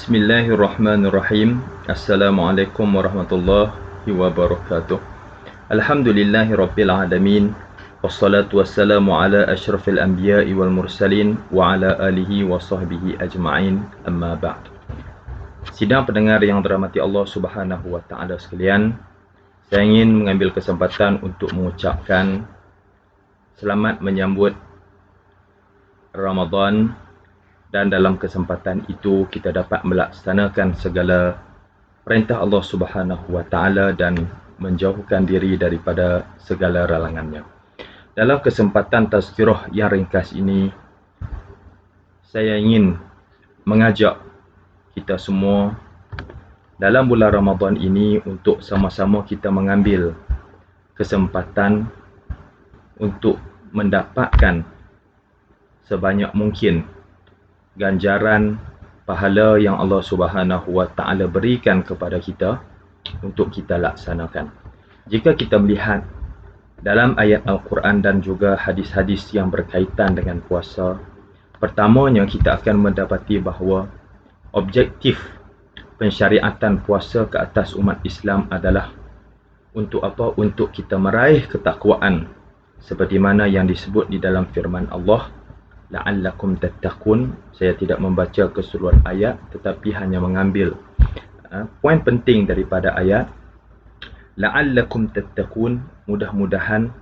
Bismillahirrahmanirrahim. Assalamualaikum warahmatullahi wabarakatuh. Alhamdulillahi rabbil alamin. Wassalatu wassalamu ala asyrafil anbiya'i wal mursalin wa ala alihi wa sahbihi ajma'in. Amma ba'd. Sidang pendengar yang dirahmati Allah Subhanahu wa taala sekalian, saya ingin mengambil kesempatan untuk mengucapkan selamat menyambut Ramadan. Dan dalam kesempatan itu kita dapat melaksanakan segala perintah Allah Subhanahu wa taala dan menjauhkan diri daripada segala larangannya. Dalam kesempatan tazkirah yang ringkas ini, saya ingin mengajak kita semua dalam bulan Ramadan ini untuk sama-sama kita mengambil kesempatan untuk mendapatkan sebanyak mungkin ganjaran pahala yang Allah Subhanahu wa taala berikan kepada kita untuk kita laksanakan. Jika kita melihat dalam ayat Al-Quran dan juga hadis-hadis yang berkaitan dengan puasa, pertamanya kita akan mendapati bahawa objektif pensyariatan puasa ke atas umat Islam adalah untuk apa? Untuk kita meraih ketakwaan seperti mana yang disebut di dalam firman Allah, la'allakum tattaqun. Saya tidak membaca keseluruhan ayat tetapi hanya mengambil poin penting daripada ayat. La'allakum tattaqun, mudah-mudahan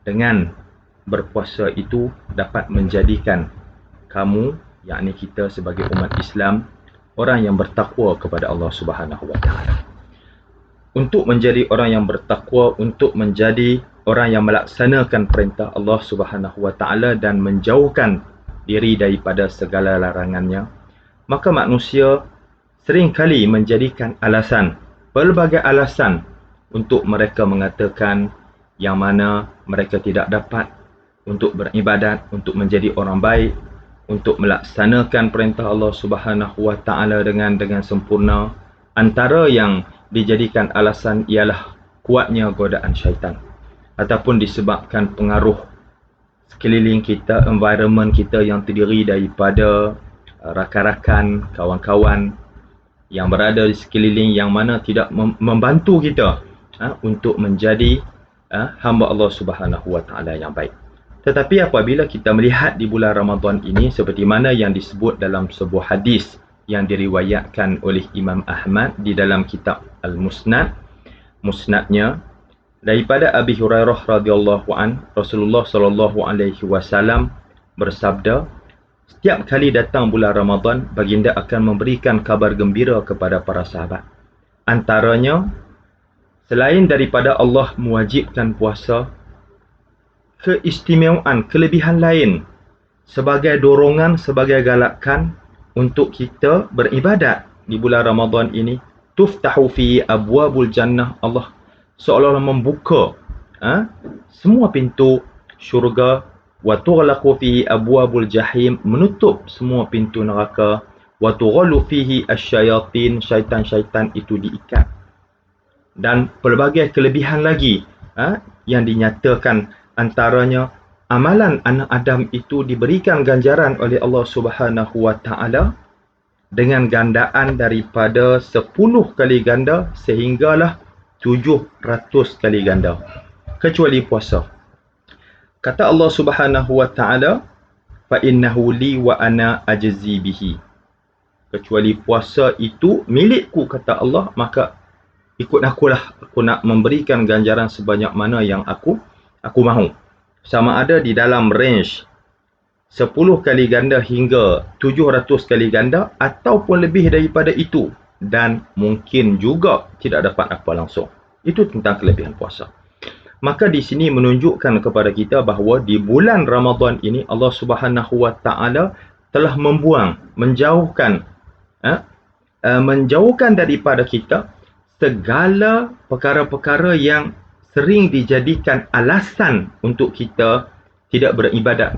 dengan berpuasa itu dapat menjadikan kamu, yakni kita sebagai umat Islam, orang yang bertakwa kepada Allah Subhanahu wa taala. Untuk menjadi orang yang bertakwa, untuk menjadi orang yang melaksanakan perintah Allah Subhanahu wa taala dan menjauhkan diri daripada segala larangannya, maka manusia seringkali menjadikan alasan, pelbagai alasan untuk mereka mengatakan yang mana mereka tidak dapat untuk beribadat, untuk menjadi orang baik, untuk melaksanakan perintah Allah Subhanahu wa taala dengan sempurna. Antara yang dijadikan alasan ialah kuatnya godaan syaitan, ataupun disebabkan pengaruh sekeliling kita, environment kita yang terdiri daripada rakan-rakan, kawan-kawan yang berada di sekeliling yang mana tidak membantu kita untuk menjadi hamba Allah Subhanahu wa taala yang baik. Tetapi apabila kita melihat di bulan Ramadan ini, seperti mana yang disebut dalam sebuah hadis yang diriwayatkan oleh Imam Ahmad di dalam kitab Musnadnya, daripada Abi Hurairah radhiyallahu an, Rasulullah sallallahu alaihi wasallam bersabda, setiap kali datang bulan Ramadan, baginda akan memberikan kabar gembira kepada para sahabat. Antaranya, selain daripada Allah mewajibkan puasa, keistimewaan, kelebihan lain sebagai dorongan, sebagai galakan untuk kita beribadat di bulan Ramadan ini. Tuftahu fi abwabul jannah, Allah seolah-olah membuka semua pintu syurga. Wa tughlaqu fihi abwabul jahim, menutup semua pintu neraka. Wa tughallu fihi asyayatin, syaitan-syaitan itu diikat. Dan pelbagai kelebihan lagi yang dinyatakan, antaranya amalan anak Adam itu diberikan ganjaran oleh Allah Subhanahu wa taala dengan gandaan daripada 10 kali ganda sehinggalah 700 kali ganda, kecuali puasa. Kata Allah Subhanahu wa taala, fa innahu li wa ana ajzi bihi. Kecuali puasa itu milikku, kata Allah, maka ikut akulah, aku nak memberikan ganjaran sebanyak mana yang aku mahu. Sama ada di dalam range 10 kali ganda hingga 700 kali ganda, ataupun lebih daripada itu, dan mungkin juga tidak dapat apa langsung. Itu tentang kelebihan puasa. Maka di sini menunjukkan kepada kita bahawa di bulan Ramadan ini Allah Subhanahu wa taala telah menjauhkan daripada kita segala perkara-perkara yang sering dijadikan alasan untuk kita tidak beribadat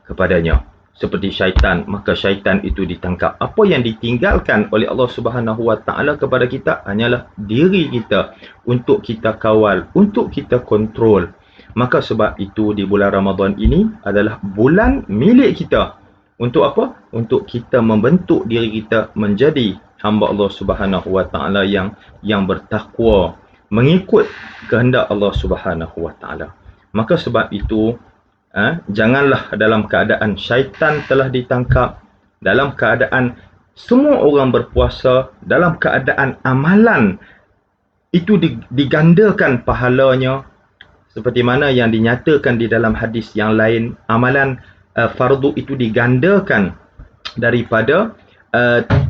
kepadanya, seperti syaitan. Maka syaitan itu ditangkap. Apa yang ditinggalkan oleh Allah Subhanahu wa taala kepada kita hanyalah diri kita, untuk kita kawal, untuk kita kontrol. Maka sebab itu di bulan Ramadan ini adalah bulan milik kita Untuk apa? Untuk kita membentuk diri kita menjadi hamba Allah Subhanahu Wa Taala yang bertakwa, mengikut kehendak Allah Subhanahu Wa Taala. Maka sebab itu, janganlah dalam keadaan syaitan telah ditangkap, dalam keadaan semua orang berpuasa, dalam keadaan amalan itu digandakan pahalanya, seperti mana yang dinyatakan di dalam hadis yang lain, amalan fardu itu digandakan daripada 10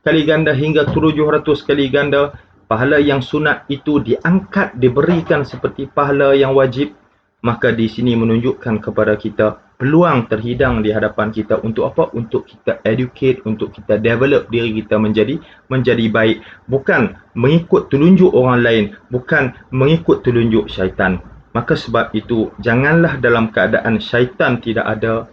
kali ganda hingga 700 kali ganda. Pahala yang sunat itu diangkat, diberikan seperti pahala yang wajib. Maka di sini menunjukkan kepada kita peluang terhidang di hadapan kita untuk apa? Untuk kita educate, untuk kita develop diri kita menjadi baik. Bukan mengikut telunjuk orang lain, bukan mengikut telunjuk syaitan. Maka sebab itu, janganlah dalam keadaan syaitan tidak ada,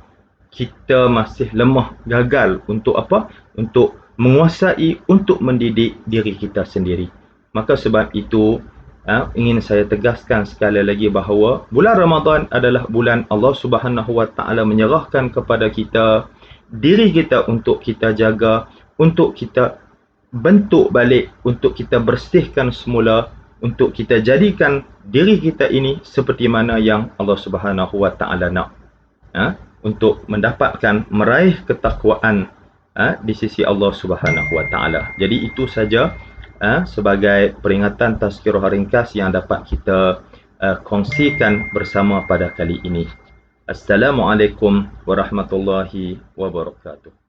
kita masih lemah, gagal untuk apa? Untuk menguasai, untuk mendidik diri kita sendiri. Maka sebab itu, ingin saya tegaskan sekali lagi bahawa bulan Ramadan adalah bulan Allah Subhanahu Wa Taala menyerahkan kepada kita diri kita untuk kita jaga, untuk kita bentuk balik, untuk kita bersihkan semula, untuk kita jadikan diri kita ini seperti mana yang Allah Subhanahu Wa Taala nak, untuk mendapatkan, meraih ketakwaan di sisi Allah Subhanahu Wa Taala. Jadi itu saja sebagai peringatan tazkirah ringkas yang dapat kita kongsikan bersama pada kali ini. Assalamualaikum warahmatullahi wabarakatuh.